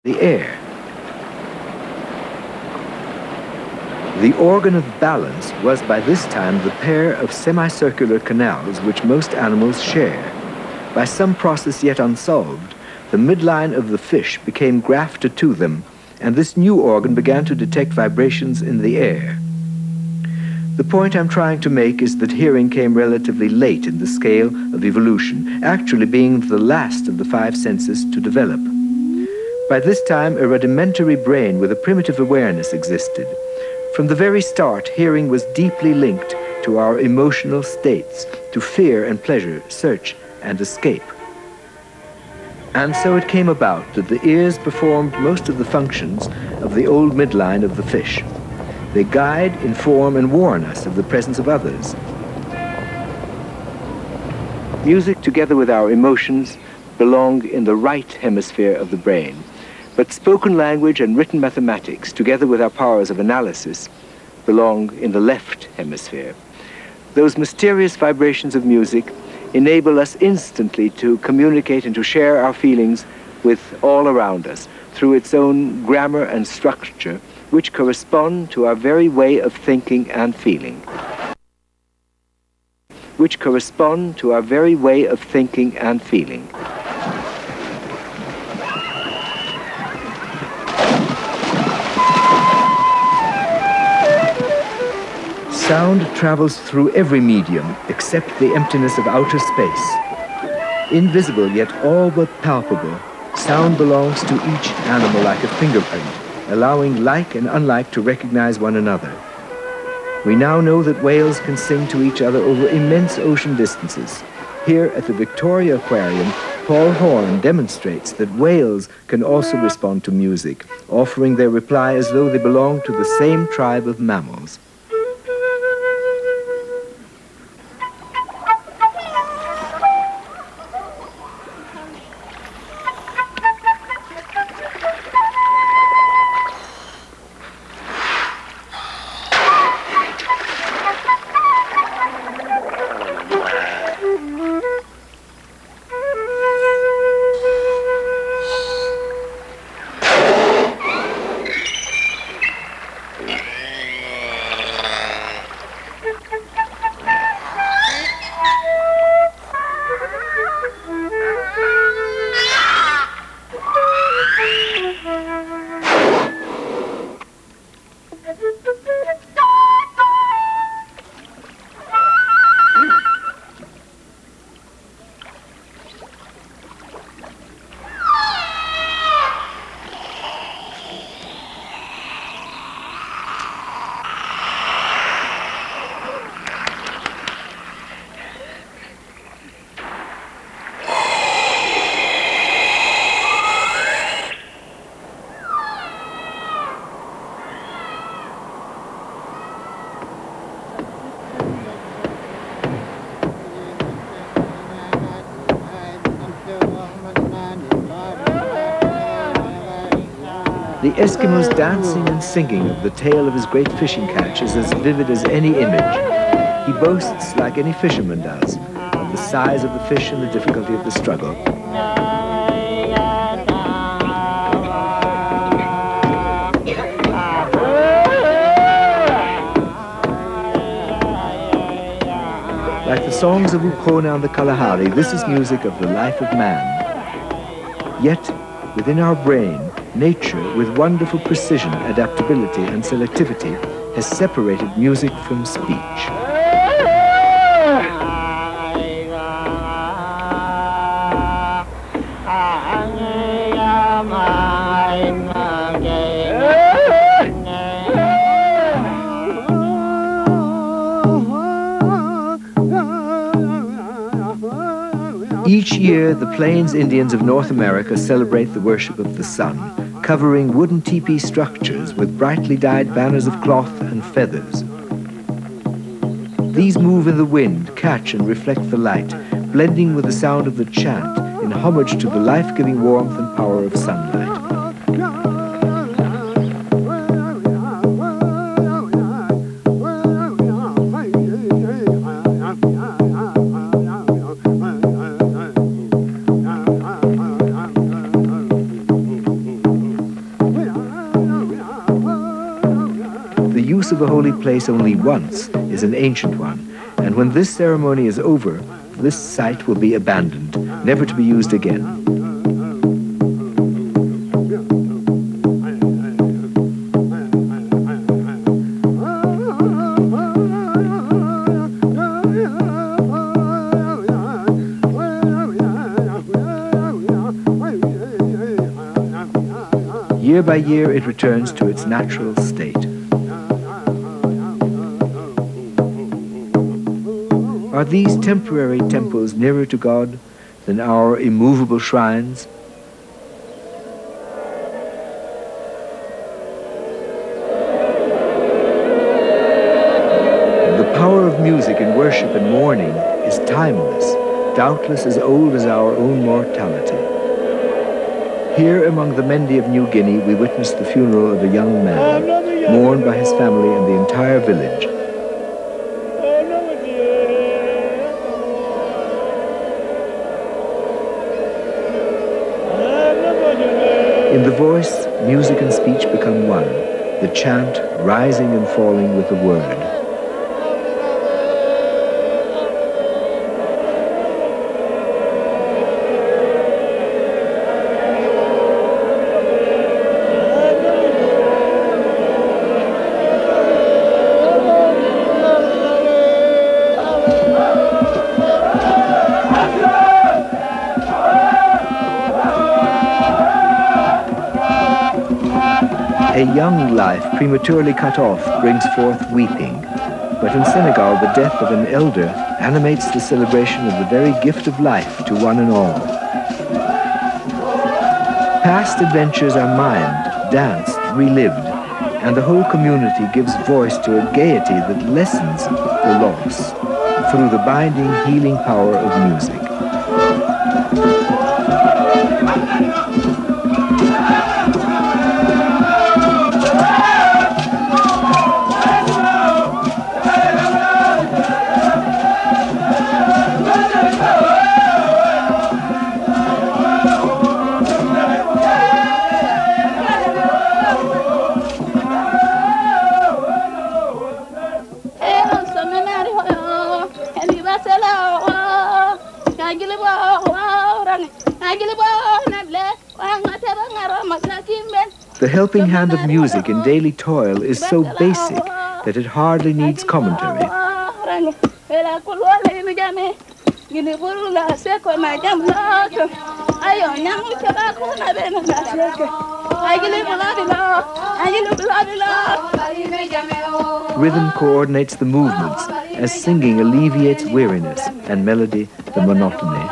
the air. The organ of balance was by this time the pair of semicircular canals which most animals share. By some process yet unsolved, the midline of the fish became grafted to them, and this new organ began to detect vibrations in the air. The point I'm trying to make is that hearing came relatively late in the scale of evolution, actually being the last of the five senses to develop. By this time, a rudimentary brain with a primitive awareness existed. From the very start, hearing was deeply linked to our emotional states, to fear and pleasure, search and escape. And so it came about that the ears performed most of the functions of the old midline of the fish. They guide, inform, and warn us of the presence of others. Music, together with our emotions, belong in the right hemisphere of the brain. But spoken language and written mathematics, together with our powers of analysis, belong in the left hemisphere. Those mysterious vibrations of music enable us instantly to communicate and to share our feelings with all around us through its own grammar and structure, which correspond to our very way of thinking and feeling. Which correspond to our very way of thinking and feeling. Sound travels through every medium except the emptiness of outer space. Invisible yet all but palpable, sound belongs to each animal like a fingerprint, allowing like and unlike to recognize one another. We now know that whales can sing to each other over immense ocean distances. Here at the Victoria Aquarium, Paul Horn demonstrates that whales can also respond to music, offering their reply as though they belong to the same tribe of mammals. The Eskimo's dancing and singing of the tale of his great fishing catch is as vivid as any image. He boasts, like any fisherman does, of the size of the fish and the difficulty of the struggle. Like the songs of Ukona and the Kalahari, this is music of the life of man. Yet, within our brain, nature, with wonderful precision, adaptability, and selectivity, has separated music from speech. Each year, the Plains Indians of North America celebrate the worship of the sun, covering wooden teepee structures with brightly dyed banners of cloth and feathers. These move in the wind, catch and reflect the light, blending with the sound of the chant in homage to the life-giving warmth and power of sunlight. use of a holy place only once is an ancient one, and when this ceremony is over, this site will be abandoned, never to be used again. Year by year, it returns to its natural state. Are these temporary temples nearer to God than our immovable shrines? The power of music in worship and mourning is timeless, doubtless as old as our own mortality. Here among the Mendi of New Guinea, we witnessed the funeral of a young man, mourned by his family and the entire village. In the voice, music and speech become one, the chant rising and falling with the word. A young life prematurely cut off brings forth weeping, but in Senegal the death of an elder animates the celebration of the very gift of life to one and all. Past adventures are mimed, danced, relived, and the whole community gives voice to a gaiety that lessens the loss through the binding, healing power of music. The helping hand of music in daily toil is so basic that it hardly needs commentary. Rhythm coordinates the movements as singing alleviates weariness and melody the monotony.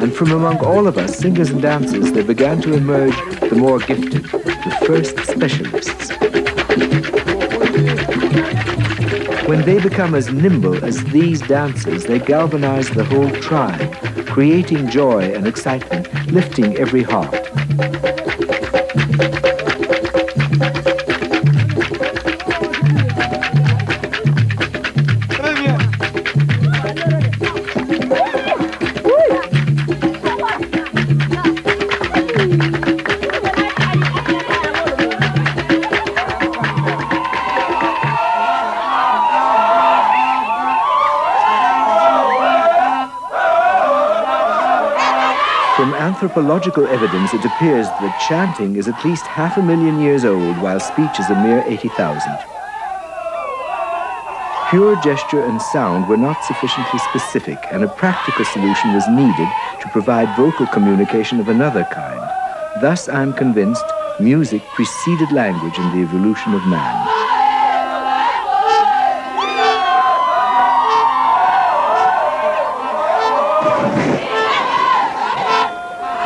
And from among all of us, singers and dancers, there began to emerge the more gifted, the first specialists. When they become as nimble as these dancers, they galvanize the whole tribe, creating joy and excitement, lifting every heart. From anthropological evidence, it appears that chanting is at least 500,000 years old, while speech is a mere 80,000. Pure gesture and sound were not sufficiently specific, and a practical solution was needed to provide vocal communication of another kind. Thus, I'm convinced, music preceded language in the evolution of man.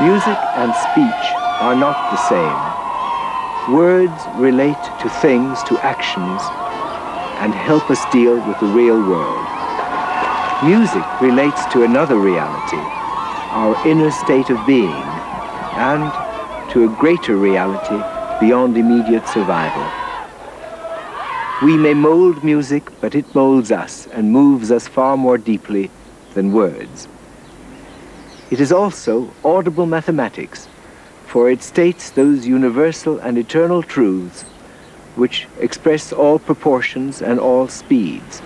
Music and speech are not the same. Words relate to things, to actions, and help us deal with the real world. Music relates to another reality, our inner state of being, and to a greater reality beyond immediate survival. We may mold music, but it molds us and moves us far more deeply than words. It is also audible mathematics, for it states those universal and eternal truths which express all proportions and all speeds.